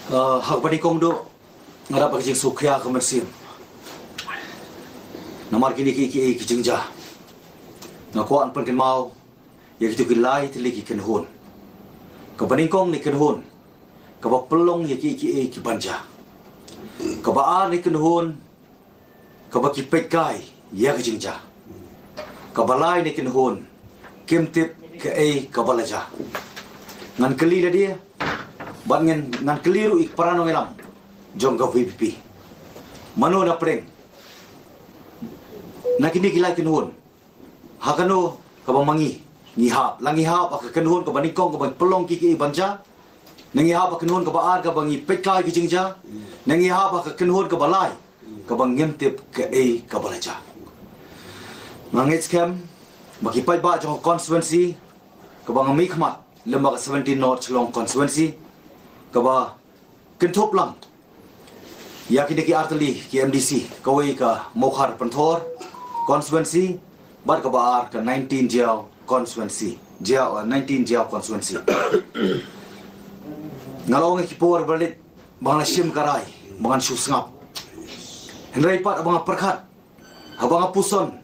hak panikong do ngarap kijing sukya kemersim. Namar kini ki kijing ja. Ngakuan pen mau ya kitu kilai tili ki kenhun. Kapaningkong ni kenhun. Kabak pelong ya ki banja. Kabaan ni kenhun. Kabak ki pekai ya kijing ja. Kabalai ni kenhun. Kimtip ke kabalaja. Ngan keli dah dia. Bat ngan keliru ik parano ngelam. Jong ka VPP. Mano na preng. Nakini kilai kenhun. Hakano kabang mangi. Ngihap. Langihap ak kenhun kabang nikong kabang pelong ki banja. Nangihap ak kenhun kabang kabang pekai ki jingja. Nangihap ak kenhun kabalai. Kabang ngimtip ke kabalaja. Ngangit scam. Makipai ba jong constituency. Kabang mikmat. Lembaga 17 North Long constituency. Kaba kentup lang. Ya kini ki arteli ki MDC. Kawai ka Mokhar Panthor constituency. Bat kaba ka 19 Jiao constituency. 19 Jiao constituency. Ngalong ki por berlit bangla sim karai bangan susngap. Henry pat abang perkat. Abang puson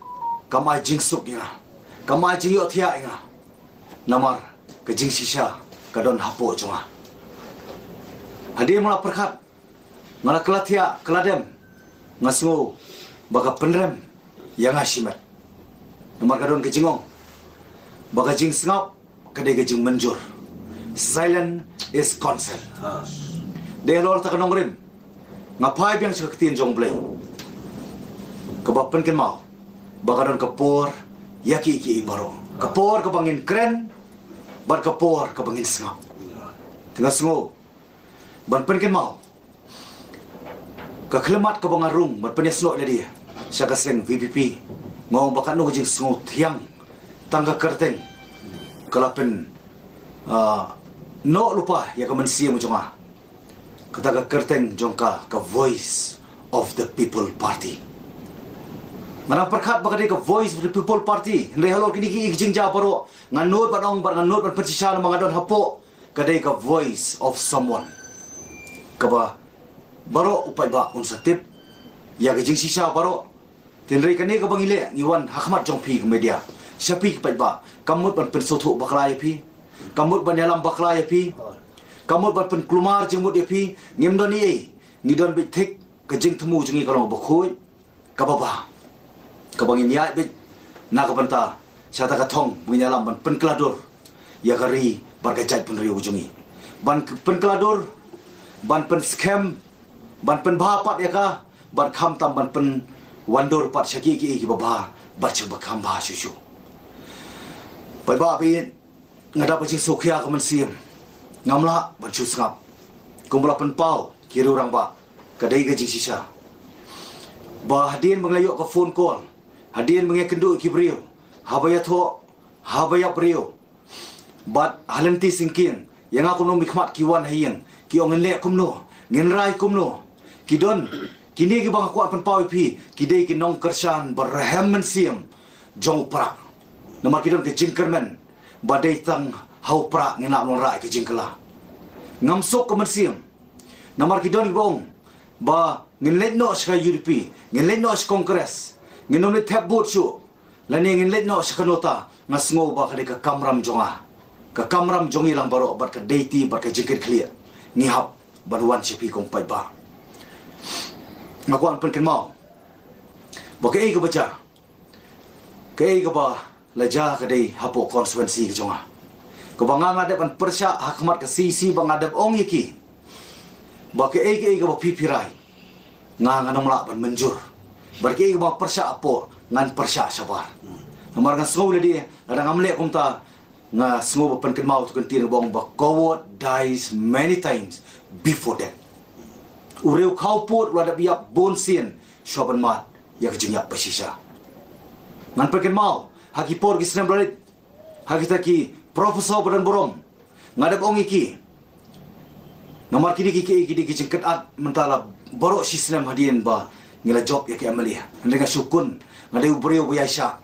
kamai jingsuk ya. Kamai jingyo thia inga. Namar ke jing sisa kadon hapo jonga. Hadir mula perkat. Ngala kelatia keladem. Ngasungu baka penrem yang asimat. Namar kadon ke jingong. Baka jing sengap kadai ke jing menjur. Silent is consent. Dia lor tak kenong rim. Ngapai biang seketin jong blay. Kebapen ken mau. Baka don kepor yaki iki baro. Kepor kebangin keren. Bat kepor kebangin sengap. Tengah sungu. Ban pen mau. Kekelemat ke bangarung ban pen snok dia. Saka seng VPP. Ngau bakan no jing sungu tiang. Tangga kerteng. Kalapen no lupa ya kemen siam jonga. Kataga kerteng jongka ke Voice of the People Party. Mana perkat bakal ke Voice of the People Party. Hendai halor kini ki jing ja baro nganut banong nganut ban percisal mangadon hapo kadai ke Voice of Someone. Kaba baro upai ba unsatip ya ke jing sisa baro tenrei kani ke bangile ngiwan hakmat jong pi ke media. Siapi ke ba kamut ban pensotu baklai pi. Kamut ban dalam baklai pi. Kamut ban pen klumar jengmut pi ngimdon ni ngidon bitik ke jing temu jengi kalau bakoi kababa. Kabangin ya bit nak banta syata katong menyalam ban pen keladur ya kari bargajat pen riu jungi ban pen keladur ban pen scam ban pen bapat ya ka ban kham tam ban pen wandur pat syaki ki baba baca bakam ba susu pai ba pi ngada pacing sokya ka mensim ngamla ban susngap kumbla pen pau kiri orang ba kadai gaji sisa ba hadin menglayuk ke phone call hadin mengekendu ki brio habaya tho habaya brio bat halenti singkin yang aku nom mikmat kiwan hayen ki ongen le kumno ngin rai kumno kidon kini ki bang aku apan pau pi kidai ki nong kersan berhem mensiam jong prak nomor kidon ke jingkermen badai tang hau prak ngina long rai ke jingkela ngamsok ke mensiam nomor kidon bong ba ngin let no ska UDP ngin let no kongres ngin nom le tap bot su lani ngin let no ska nota ngasngo ba ka ka kamram jonga ka kamram jongi lang baro bat ka deiti bat ka jikir clear ngihap baruan sipi kong pai ba ngakuan pen mau ba ke ka baca ke ka ba laja ka dei hapo constituency ka jonga ka banganga de pan persya hakmat ka sisi bangadap ong yiki ba ke ka ba pipirai nganganong la ban menjur barke ka ba persya apo ngan persya sabar namar ngan sngau le dia ada ngamle kumta nga sngau pen mau tu kan tin bong ba coward dies many times before that. Ureu kau put wada biap bonsin shoban mat ya kejingyak pesisa. Ngan perken mau haki por ki senam balik haki taki profesor badan borom ngadap ong iki nomor kini ki jengket at mentala borok si senam hadian ba ngila job ya ki amalia dengan sukun ngadai ubreu biasa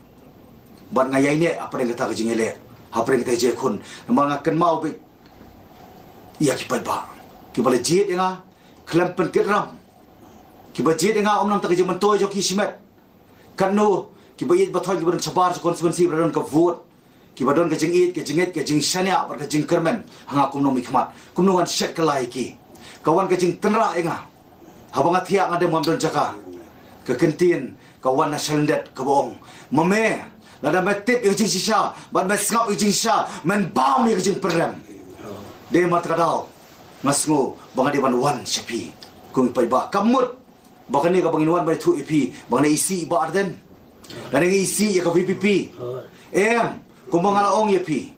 bat ngayai ne apa yang kata kejingele apa yang kita jekun nomor ngaken mau be ya ki ba Kibala jit nga klem pen kitram. Kiba jit nga omnam tak jeng mentoy jo kismet. Kanu kiba yit bathoy kiba sabar konstituensi berdon ka vote. Kiba don ka jeng it ka jeng shania bar ka jeng kermen hanga kumno mikmat. Kumno wan syek kelai ki. Kawan ka jeng tenra nga. Habang atia ngade mamdon jaka. Ka kentin kawan na syalendet ka boong. Mame lada metip yung jing sisya, bat mesngap yung jing sisya, men bam yung jing perem. Dia mat kadal, ngasngo bang di wan syapi, kung ipaiba kamut, baka ni ka bang inuan ba itu ipi, bang na isi iba arden, dan yang isi ya ka VPP, kung bang alaong yapi,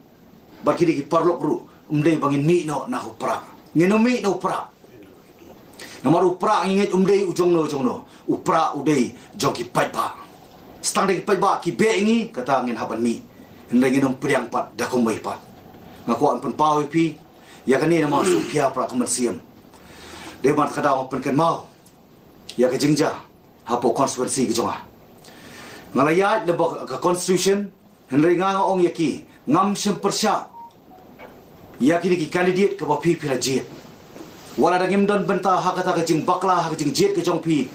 bat kini ki parlok ru, umday bang ini no na upra, nginumi no upra, namar upra ngingit umday ujong no, upra uday jong ki paiba. Stang dari paiba ki bengi kata ngin haban mi. Hendai nginom priang pat dakum mai pat. Ngakuan pen pau pi ya kani na masuk pia pra kemersiam. De mat kada pen ken mau. Ya ke jingja hapo konstituensi ke jonga. Ngalaya de ka constitution hendai nga ong yaki ngam sem persya. Ya kini ki candidate ke pi pila jit. Wala da ngim don benta hakata ke jing bakla hak jing jit ke jong pi.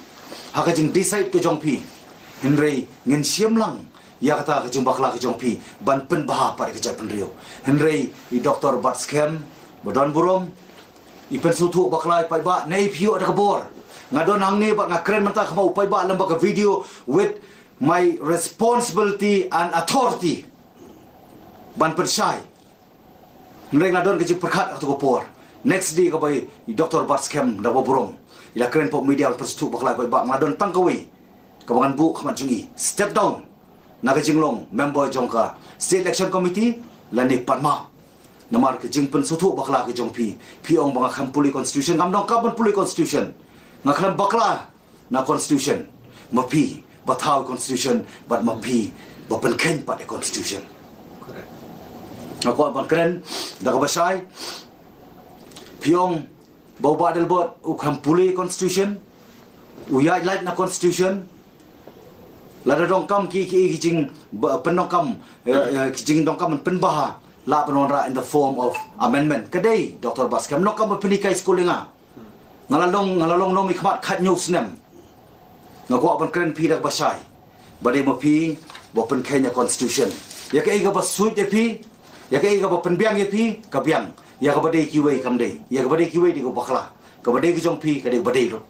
Hak jing decide ke jong pi. Henry ngin siam lang ya kata ke jumpa kelak ke jompi ban pen baha pada kejap penrio. Henry i doktor bat scam bodon burung i pen sutu baklai pai ba nei pio ada kebor ngadon hang ni bat ngakren mentah mau pai ba lembaga video with my responsibility and authority ban persai. Henry ngadon ke jip perkat atau kebor next day ke bai i doktor bat scam da burung ila kren pop media pen sutu baklai pai ba ngadon tangkawi kawangan bu khamat jungi step down naga jinglong member jongka state election committee lani parma namar ke jingpen sutu bakla ke jongpi piong banga kham puli constitution ngam dong kaban puli constitution ngaklam bakla na constitution mapi bathau constitution but mapi bapen ken pat constitution correct aku aban keren daga basai piong bau badal bot ukham puli constitution uyai light na constitution lada dongkam ki jing penongkam jing dongkam penbaha la penonra in the form of amendment kadai Dr. Baskam nokam penikai schoolinga ngalalong no mikmat khat news nem ngako ban kren pi dak basai bade mo pi bo pen Kenya constitution ya kai ga basuit de pi ya kai ga penbiang ye pi ka biang ya ka bade kiwei kam dei ya ka bade kiwei di go bakla ka bade ki jong pi ka de bade lo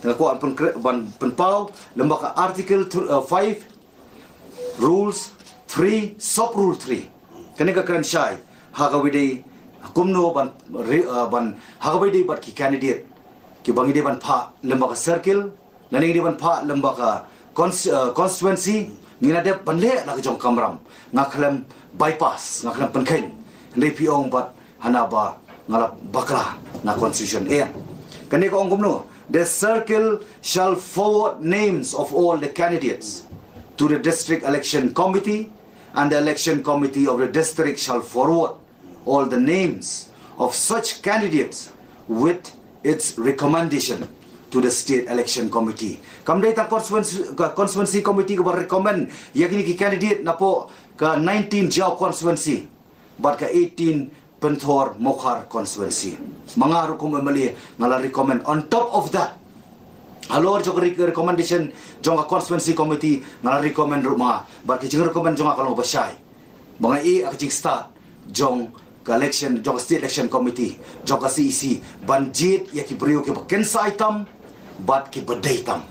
ngako ban penpau lembaga article 5 rules 3 sub rule 3 kaneka kran shai hagawide kumno ban hagawide bat ki candidate ki bangi de ban pha lembaga circle laning de ban pha lembaga constituency ngina de banle la jong kamram ngakhlem bypass ngakhlem penkain le piong bat hanaba ngala bakla na constitution kaneka ong kumno. The circle shall forward names of all the candidates to the district election committee, and the election committee of the district shall forward all the names of such candidates with its recommendation to the state election committee. Kamdai ta constituency committee ko recommend yakini ki candidate na po ka 19 Jaw constituency but ka 18 Penthor Mokhar constituency. Mga hukum memali ngala recommend on top of that. Alor jog recommendation jonga constituency committee ngala recommend rumah but ki recommend jonga kalau basai. Mga akjing start jong ka election jong state election committee jong ka CEC banjit ya ki brio ki kensa item but ki bedai tam.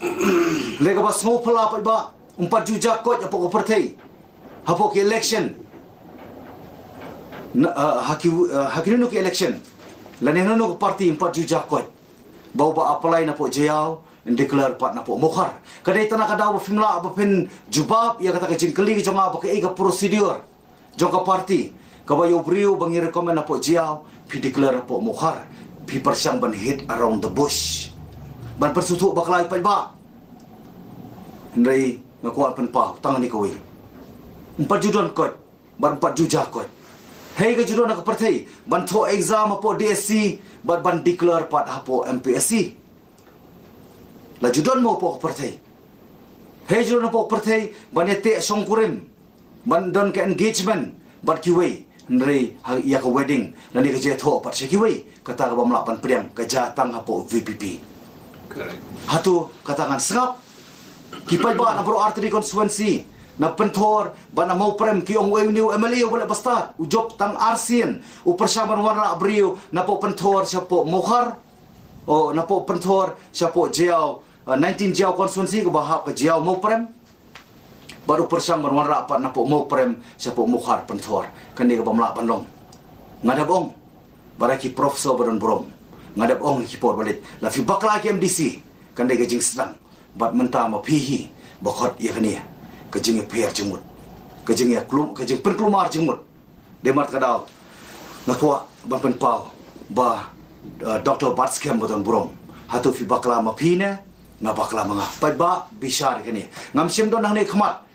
Lega bas ngo pala ba 4 juta ko ya pokok partai. Hapo ki election hakinu ki election laneno no parti 4 juta ko bau ba apply na po jayao and declare pat na po mokhar kadai tanah kada ba fimla ba pen jubab ya kata kecing keli jonga ba ke ga procedure jonga parti ka ba yo brio bangi recommend na po jayao pi declare po mokhar pi persang ban hit around the bush ban persutu baklai pa ba ndai ngakuan pen pa tangan ni ko 4 juta ko ban 4 juta ko hei ke juro nak partai ban tho exam apo DSC ban declare pat apo MPSC la judon mo po partai hei juro na po partai ban ete songkurim ban don ke engagement ban kiwe nri ya ka wedding nani ka je tho pat sekiwi kata ka bamlapan priang ka jatang hapo VPP. Correct. Hatu katakan serap kipai ba na bro artery constituency na pentor ba na mau prem ki ong new MLA wala basta ujob tang arsian u persamaan warna brio na po pentor siya po mokhar o na po pentor siya po jiao 19 jiao constituency ko bahap ka jiao mau prem baru persamaan warna apa na po mau prem siya po mokhar pentor kani ka bamla panlong ngadabong baraki profesor baron brom ngadabong kipor balit la fi bakla ki MDC kandai ka jing sedang bat mentah ma pihi bakot ya kania kejing per jemut kejing ya klum kejing penkelumar jemut demat kadau nakwa ban penpau ba Dr. Batskem boton brom hatu fi bakla ma pine na bakla manga pai ba bishar kani ngam sim don nang ne khmat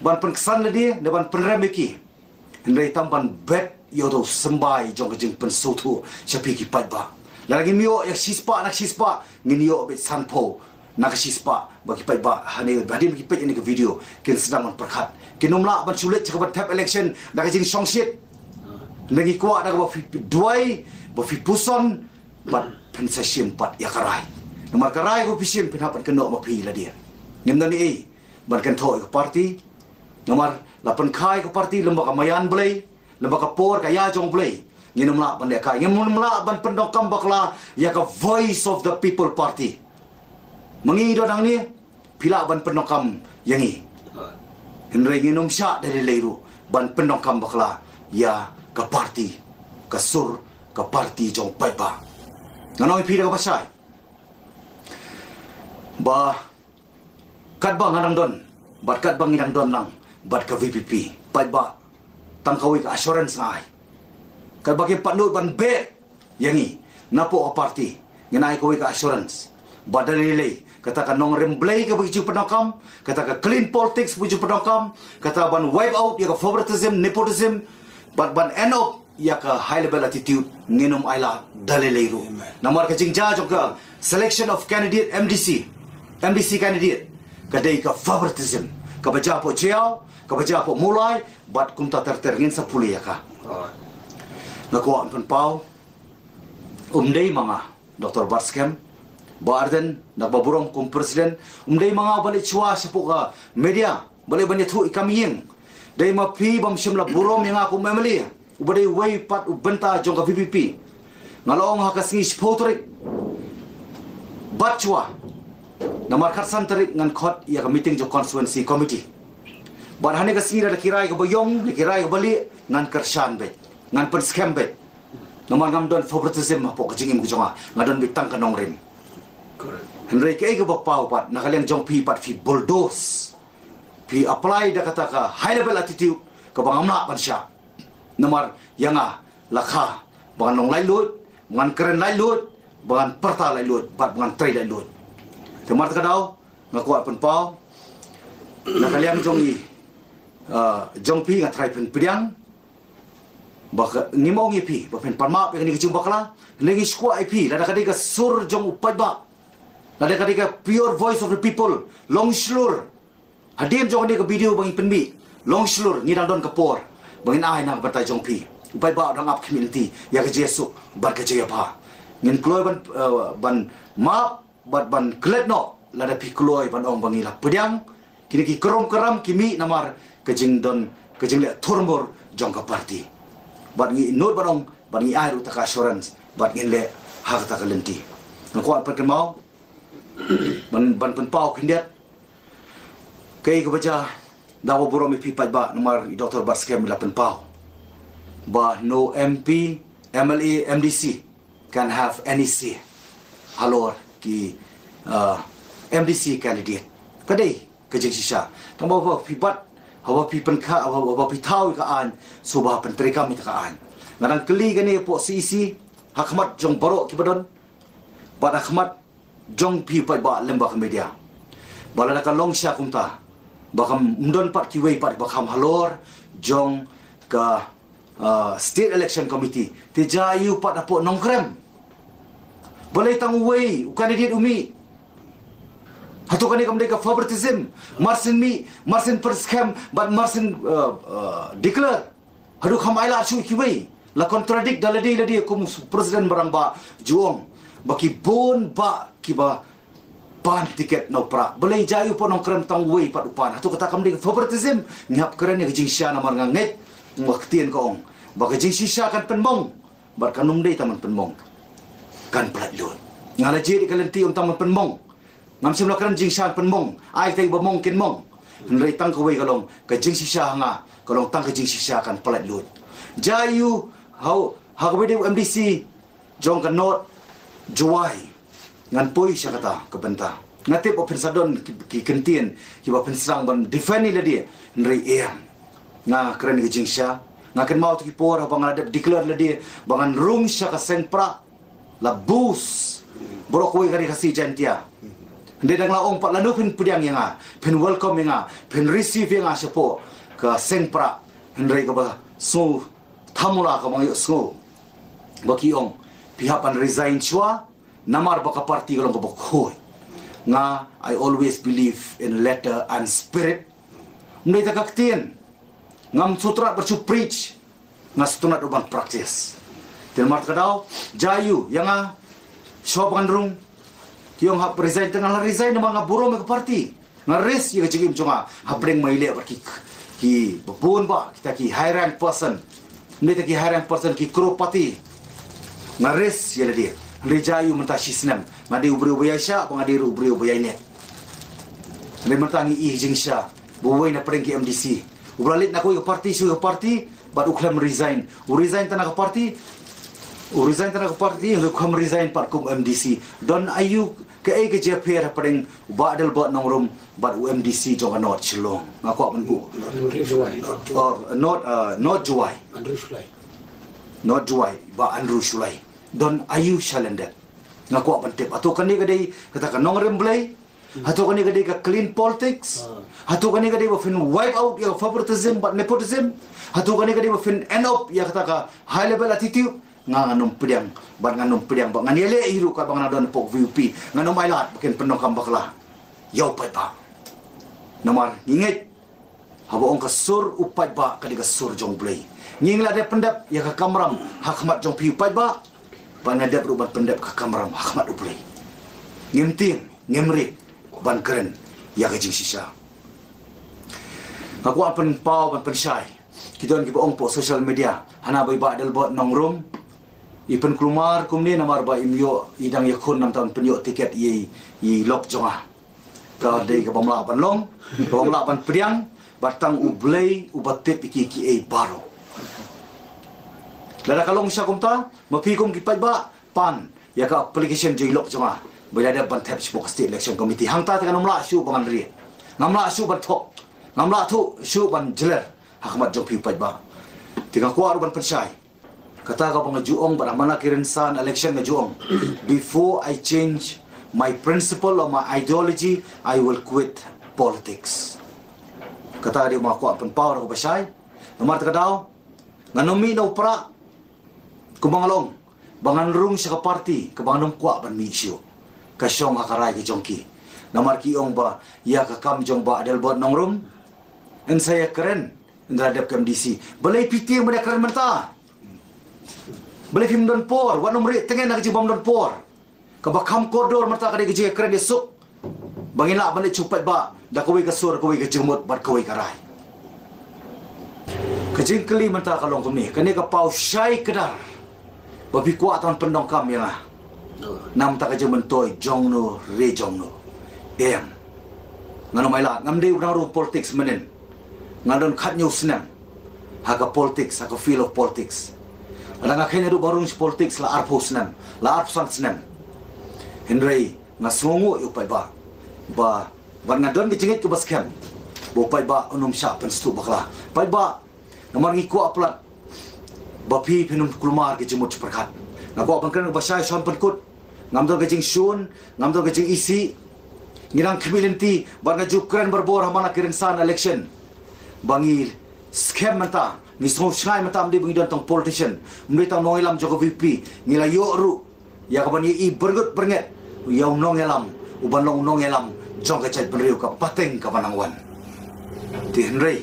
ban penkesan ledi de ban penremeki ndai tamban bet yodo sembai jong kejing pensutu sapi ki pai ba lagi mio ya sispa nak sispa nginio bet sanpo nakasispa bagi pai ba hani badim ki pej ni ke video kin sedang man perkhat kinomla ban sulit cakabat tap election dak jing songsit lagi kuat dak ba duai ba fi puson bat pen sasim pat ya karai nomor karai ko pisim pen hapat keno ma pi la dia nimna ni ei ban kan thoi ko parti nomor lapan khai ko parti lembaga mayan blai lembaga por ka ya jong blai nginomla ban dia kai nginomla ban pendokam bakla ya ka voice of the people party mengi dodang ni pila ban penokam yangi henry nginom sya dari leiru ban penokam bakla ya ke parti ke sur ke parti jong pai ba nganoi pira ka pasai ba kat bang ngadang don bat kat bang ngidang don nang bat ke VPP pai ba tangkawi ke assurance ngai kat bagi patlut ban bet yangi napo ka parti ngenai kawi ke assurance badalilei katakan nong remblay ke bagi penokam katakan clean politics bagi penokam kata ban wipe out ya ke favoritism nepotism ban end up ya ke high level attitude nginum aila dalileiru namar ke jingja juga selection of candidate MDC candidate kadai ke favoritism ke baja po jiao ke baja po mulai bat kumta terterngin sapuli ya ka nakuan penpau umdei manga Dr. Batskem Barden nak baburong kum presiden umdai manga balik chua sepuka media balik banyak tu ikamiyeng dai ma pi bam simla burom yang aku memeli ubadai wei pat ubenta jong ka VPP ngalong hakasngi spotrik bat chua namar khatsan tarik ngan khot ya ka meeting jo constituency committee bar hane ka sira kirai ka boyong kirai ka bali ngan kershan bet ngan pen scam bet namar ngam don favoritism apa ka jingim jonga ngadon bitang ka nongrim Henry ke ke bapau pat nakaliang jong pi pat fi bulldoze pi apply da kata ka high level attitude ke bangamla pan sya nomor yanga lakha bangan nong lai lut bangan keren lai lut bangan perta lai lut pat bangan trai lai lut temar ka daw ngakuat pen pau nakaliang jong i jong pi ngatrai pen pidiang bak ngimau ngipi bapen parma pe ni kecung bakla lagi squad IP lada kadika sur jong upat ba lada kadika pure voice of the people long slur hadim jong ni ke video bangi penbi long slur ni dang don kapor bangin ai nang batai jong pi upai ba dang up community ya ke jesu bar ke je pa ngin kloy ban map ban klet no lada pi kloy ban ong bangi la pediang kini ki keram kimi namar kejing don kejing le turmor jong ka parti bat ngi not barong bat ngi ai utaka assurance bat ngi le hak ta kalenti ngko pat mau ban pau kindet kay ko baca dawo buromi pipat ba nomor Dr. Batskem la pau ba no MP MLA MDC can have any say halor ki MDC candidate kadai kejing sisa tamo ba pipat hawa pi penka hawa pi tau ka an subah penteri kami ka an ngarang keli gani po CC hakmat jong baro ki badon bad hakmat jong pi pai ba lemba media bala ka long sya kumta bakam mdon pat ki wei pat bakam halor jong ka state election committee ti jayu pat apo nongkrem balai tang wei candidate umi hatu kani kam deka favoritism marsin perskam but marsin declare Hadu kamai la chui kiwei. La contradict daladi kum presiden barang ba juong. Baki bon ba kiba pan tiket no pra. Boleh jayu pun nong keren tang wei pat upan. Hatu kata kam di favoritism ngap keren ni jing sya namar nganget waktian ko ong. Baka jing sisa kan penmong. Bar kanum dei taman penmong. Kan plat lun. Ngala jeri kalenti taman penmong. Ngam sim lakaran jing sya penmong. Ai tai ba mong kin mong. Nrei tang ko wei kalong ka jing sisa nga kalong tang ka jing sisa kan plat lun. Jayu how hagwede MDC jong kan not juai ngan poi siya kata kabenta ngatip o pensadon ki kentien ki ba pensang ban defend ni dia nrei em nga keren ki jing sya nga kan mau ki por bang ada declare la dia bangan rung sya ka seng pra la bus borok wei kari kasi jantia ndai dang la ong pat lanu pin pudiang yang pen welcome yang pen receive yang sepo ka seng pra nrei ka ba so thamula ka bang so baki ong pihak pan resign chua namar baka parti kalong ka bokhoy nga I always believe in letter and spirit ndai ta kaktien ngam sutra bercu preach nga stunat uban practice tel mart kadau jayu yang shop rung kiong hap resign tengah la resign nga buro me ka parti nga res ye jigim chunga hapreng maile barki ki bapun ba kita ki high rank person ndai ta ki high rank person ki kropati nga res ye la dia Rejayu mentashi senam ngadi ubri ubaya sya pangadi ubri ubaya ne le mentangi I jing sya buwai na pereng ki MDC ubralit na ko ke parti but uklam resign tanah ke parti uklam resign part kum MDC don ayu ke ai ke JPR pereng badal bot nong rum but MDC jong not chlong ngako man bu or not juai not juai ba Andrew Shulai don ayu shalender ngaku bantep atau kani gadai katakan nong remblay atau kani gadai ka clean politics atau kani gadai fin wipe out ya favoritism but nepotism atau kani gadai fin end up ya kataka high level attitude nganum pedang bat nganum pedang bat nganiele hiru ka bang don pok VP nganum ailat bikin penong kam bakla yau pai ba nomor ingat habo ong kasur upai ba kadiga sur jong blay ngingla de pendap ya ka kamram hakmat jong piu pai ba panadap ruban pendap ka kamram hakmat uplay ngimting ngemri ban keren ya ka jing sisa aku apan pau ban pensai kita on ki ong po social media hana bai ba dal bot nong room ipen kelumar kumni namar ba imyo idang yakun 6 tahun penyo tiket i lok jonga ka dei ka bamla ban long bamla ban priang batang ublay ubatit iki ai baro lada kalong siya kumta mapikom kipay ba pan ya ka application jilok jonga bayada ban tap sipok state election committee hangta ta kanumla shu bangan ri ngamla shu ban thok ngamla thu shu ban jeler hakmat jong pipay ba tiga ko ban persai kata ka bang juong ba mana kirin san election na juong before I change my principle or my ideology I will quit politics kata dia ma ko pan power ko basai nomor ta daw nganomi no pra kumangalong bangan rung sa party kabanganong kwa ban misyo kasyong hakaray ki jongki namar ki ong ba ya ka kam jong ba adel bot nong rum en saya keren ndradap kam DC balai piti mo da keren menta balai film don por wa nomri tengen na ki bom don por ka ba kam koridor menta ka de ki keren esuk bangila ban cupat ba da kowe ka sur kowe ka jemut bat kowe ka rai kajing keli menta kalong kumni kani ka pau syai kedar babi kuat tan pendong kam yang nam tak aja mentoy jong no re jong no em ngano maila ngam de urang ru politics menen ngadon khat nyu senam haga politics haga feel of politics ala ngakhene ru barung politics la arpo senam la arpo san senam henry ngasongo yu pai ba ban ngadon ki jingit ke baskem bo pai ba unum sha pen stu bakla pai ba namar ngi ko aplat bapi pinum kulmar ke jemut perkat ngako bangkan basai son penkut ngamdor ke jing shun ngamdor ke jing isi ngirang community barna jukran berbor mana kirin san election bangil scam mata ni so shnai mata amdi bangi tong politician mri tang noilam joko VP ngila yo ru ya ka bani I bergut bernget ya nong elam uban nong elam jong ka chat benriu ka pateng ka banangwan ti henry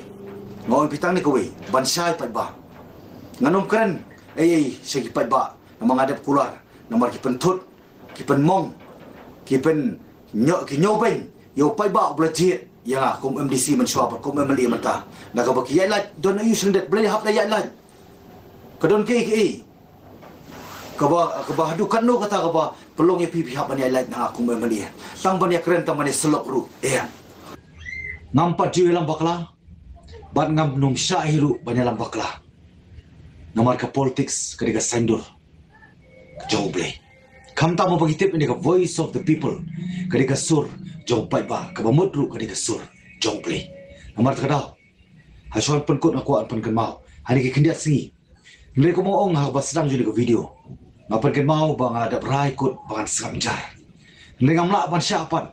ngoi pitang ni kowe ban sai pat ba Nganom keren, siya kipay ba, na mga adap kular, na mga kipentut, kipenmong, kinyobeng, yo pay ba, blajit, yang kum MDC mensuap, kum MLE mata, nakabaki yailat, doon ayu sendet, boleh hap na yailat. Kadon kay, kaba hadukan no kata kaba, pelong ya pihak man yailat na kum MLE. Tang ban ya keren tang man selok ru, Nampak dia dalam bakla, bat ngam nung syahiru banyak dalam bakla. Namar ke politics ketika sendur, jauh boleh. Kam tak mau bagi tip ini ke voice of the people, ketika sur jauh baik ba, ke bamudru ketika sur jauh boleh. Namar terkadau, hasil penkut aku pen mau, hari ke kendiat singi. Mereka mau ong hak sedang jadi ke video, ngapen mau bang ada berai kut bang sekamjar. Mereka melak ban syapan.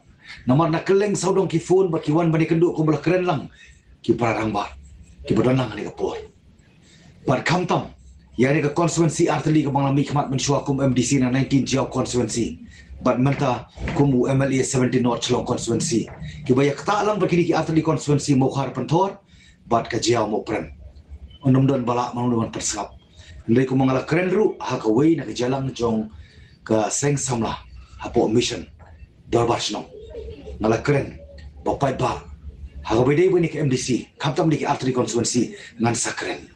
Namar nak keleng saudong ki phone ba kiwan bani kenduk ko belah keren lang ki parang ba ki bodonang ni kapor par kamtam ya ni ka constituency arteli ka bang lami khmat menshua kum MDC na 19 jiao constituency bat menta kumu MLA 17 North Chlong constituency ki baya kta lang ba kini ki arteli constituency mo khar pentor bat ka jiao mo pren onum don bala manun persap ndai ko mangala keren ru ha ka wei na ka jalang jong ka seng samla hapo mission dorbar shnong ngala keren bapai ba haga bedai bani ke MDC kamtam di ke arteri constituency ngan sakren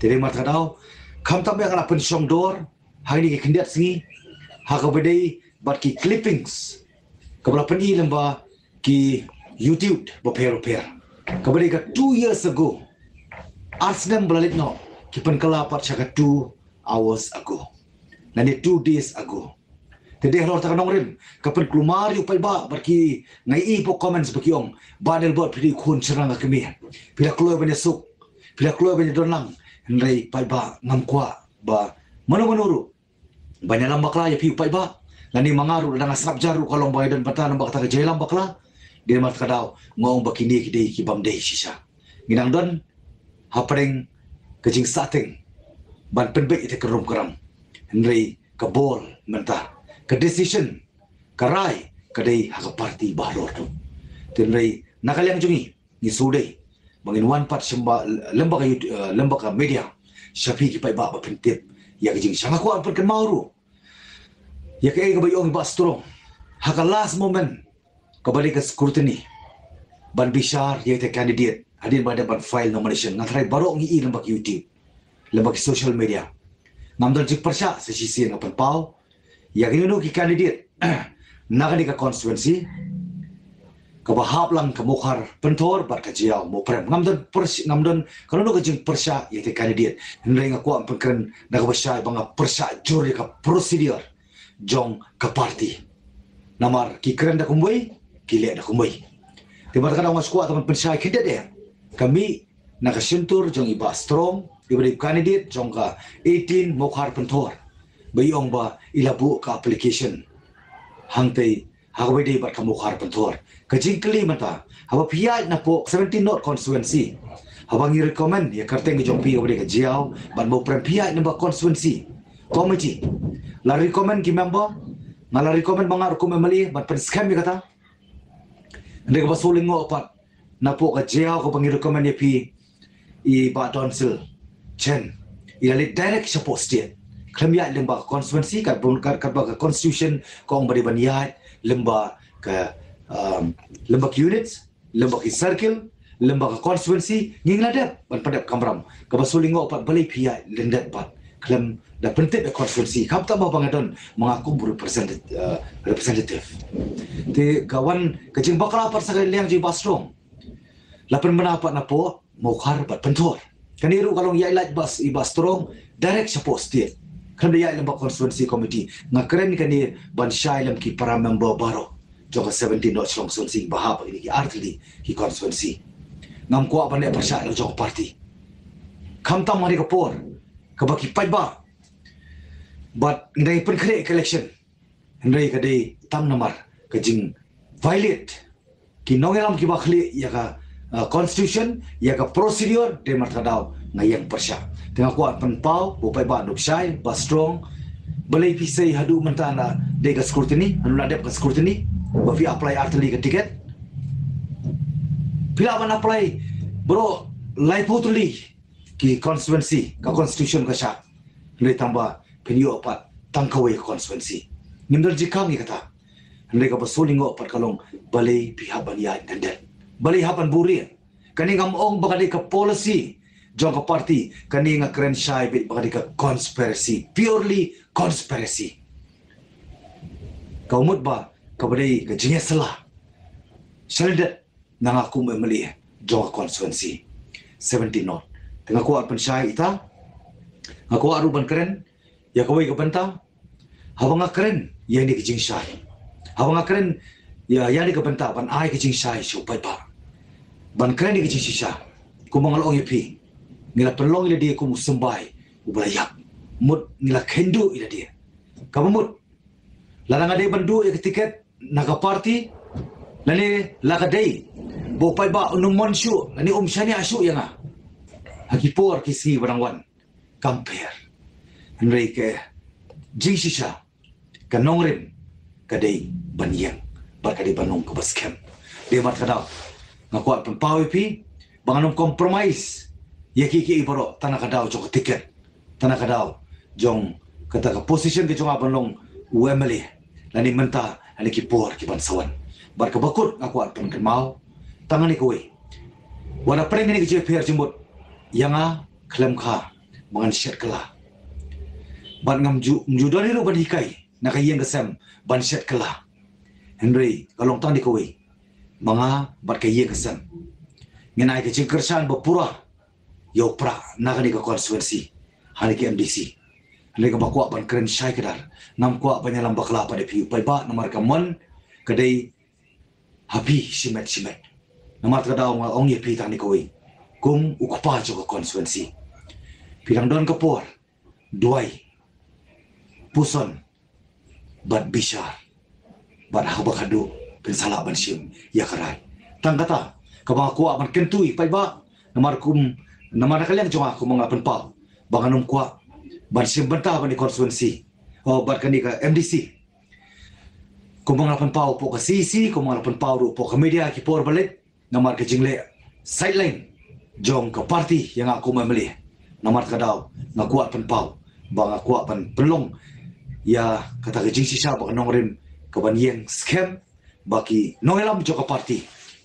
tede marta dau kamtam ya ngala pensyong dor hari ni ke kendiat singi haga bedai bat ki clippings kabla pani lamba ki YouTube repair kabadai ka 2 years ago Arsenal belalit no ki penkala pat syaka 2 hours ago nani 2 days ago tede halor tak nongrim kapan kelumar yu pai ba barki ngai po comments baki ong badel bot pidi khun serang kami pila kloy bani suk pila kloy bani donlang ndai pai ba ngam kwa ba manu banyak lam bakla ya pi pai ba lani mangaru dang asrap jaru kalong bai dan patan bak ta jelam bakla dia mat kadau ngong bakini kidei ki bam dei sisa nginang don hapreng kejing sateng ban penbek ite kerum keram ndai kabol mentah ke decision karai kadai hak parti bahlor tu tenrai nakaliang jungi ni sudai bangin wan pat semba lembaga media syafi ki pai ba pentip ya jing sanga ko an perken mauru ya ke ga bayong ba strong hak last moment kabali ka scrutiny ban bishar ya te candidate hadin ba ban file nomination ngatrai baro ngi lembag YouTube lembag social media namdal jik persya sa sisi ngapan pau ya kini ki candidate nakani ka constituency ka bahap lang ka mukhar pentor bar ka jiao mo prem ngamdon kalau no ka jing persya ya te candidate ndai nga ko am pekren na ka basya banga persya juri ka procedure jong ka party namar ki keren da kumbui ki le da kumbui tiba ka mas ko ataman persya kidet ya kami na ka sentur jong iba strong ibri candidate jong ka 18 mukhar pentor bayong ba ilabu ka application hangtay hagaway bat kamukhar pentor kajing kali mata hawa piyay na po 17 North constituency habang i-recommend ya karteng jong pi ka jiao ban mo prem piyay na ba constituency committee la recommend ki member ngala recommend mga ko memali ban pen scam kata ndek ba suling ngo pat na po ka jiao ko bang i-recommend ya pi i ba donsil chen ilalit direct sa post Klemia lembaga konstituensi kat lembaga constitution kong bari baniat lembaga lembaga units lembaga circle lembaga konstituensi ngingladap ban padap kamram ka basulingo pat balai pia lendat pat klem da pentit konstituensi kap ta bangadon mengaku representative te kawan kejing bakla pat sagai liang ji bastrong lapan menapat na po mokhar pat pentor kaniru kalong yailat bas i bastrong direct sa post kan dia lembak constituency committee ngakeren kani ban syai lam ki para member baro joka 17 North Chlong constituency bahap ini ki artli ki constituency ngam ko ban le persya joka party kam tam mari kapor ka baki pai ba but ndai pen kre election ndai ka dei tam namar ka jing violate ki nongelam ki bakhli ya ka constitution ya ka procedure de martadau ngayang persya tengah kuat penpau bupai ba nuksai ba strong balai pisai hadu mentana de ka scrutiny anu nadep ka scrutiny ba fi apply arteli ka tiket pila ban apply bro lai putuli ki constituency ka constitution ka sya ndai tamba penyo apat tangkawai ka constituency nimdar jikang kata ndai ka basulingo apat kalong balay pihaban ya dandan balay haban buri kani ngam ong bagadi ka policy jong ka party kani nga kren shy bit bagadi ka conspiracy purely conspiracy kaumut ba kabadai ka jingesala salidat nangaku memeli jong ka constituency 17 not tengah kuat pensai ita aku aruban keren ya kawai ka banta habang keren yang di kijing syai habang keren ya yang di ka banta ban ai kijing syai supai pa ban keren di kijing sisa ku mangalong yapi ngila pelong ila dia ku musembai ubalayak mut ngila kendu ila dia kamut larang ade bandu ya tiket naga party lani lakadai bopai ba unumon syu lani syani asyu yang hakipor kisi barangwan compare Henry ke jing sisa kanongrin kadai banyang barkadi banong ke baskem dia mat kadau ngakuat pempawi pi banganum compromise ya kiki ibaro tanah kadau jong tiket tanah kadau jong kata ke position ke jong abanong UMLE lani mentah lani kipor ki bansawan barka bakut ngakuat penkemau tangani kowe wana preng ni ke JPR jembut yang klaim kha mangan syat kala ban ngam judon ni ban hikai nak yang kesem ban syat kala Henry kalong tang di kowe manga bat ka yang kesem ngenai ke jingkersan bapura yo pra nak ni ke konstituensi hari ke MDC hari ke bakwa ban keren syai kedar nam kwa banyalam bakla pada piu pai ba nomor kamon kedai habi simet nomor kadau ong ye pi tang ni kowe kum ukupa juga konstituensi pilang don kapor duai puson bat bishar bat habakadu pensala ban sim ya karai tang kata kabang aku aman kentui pai ba namar kalian cuma aku mengapen pa banganum kwa ban sim bentah ban konstituensi oh bat kani ka MDC kumangapen pa po ka CC kumangapen pa ru po ka media ki por balik namar ke jingle sideline jong ke parti yang aku memilih nomor kadau ngakuat penpau bang ngakuat penlong ya kata kejing sisa bang nongrim keban yang scam baki nongelam jong ke parti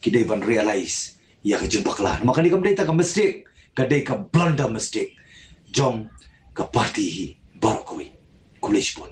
kidai ban realize ya kejing bakla maka ni kamdai tak mistake kadai ka blunder mistake jong ke parti baru kowe kulish pun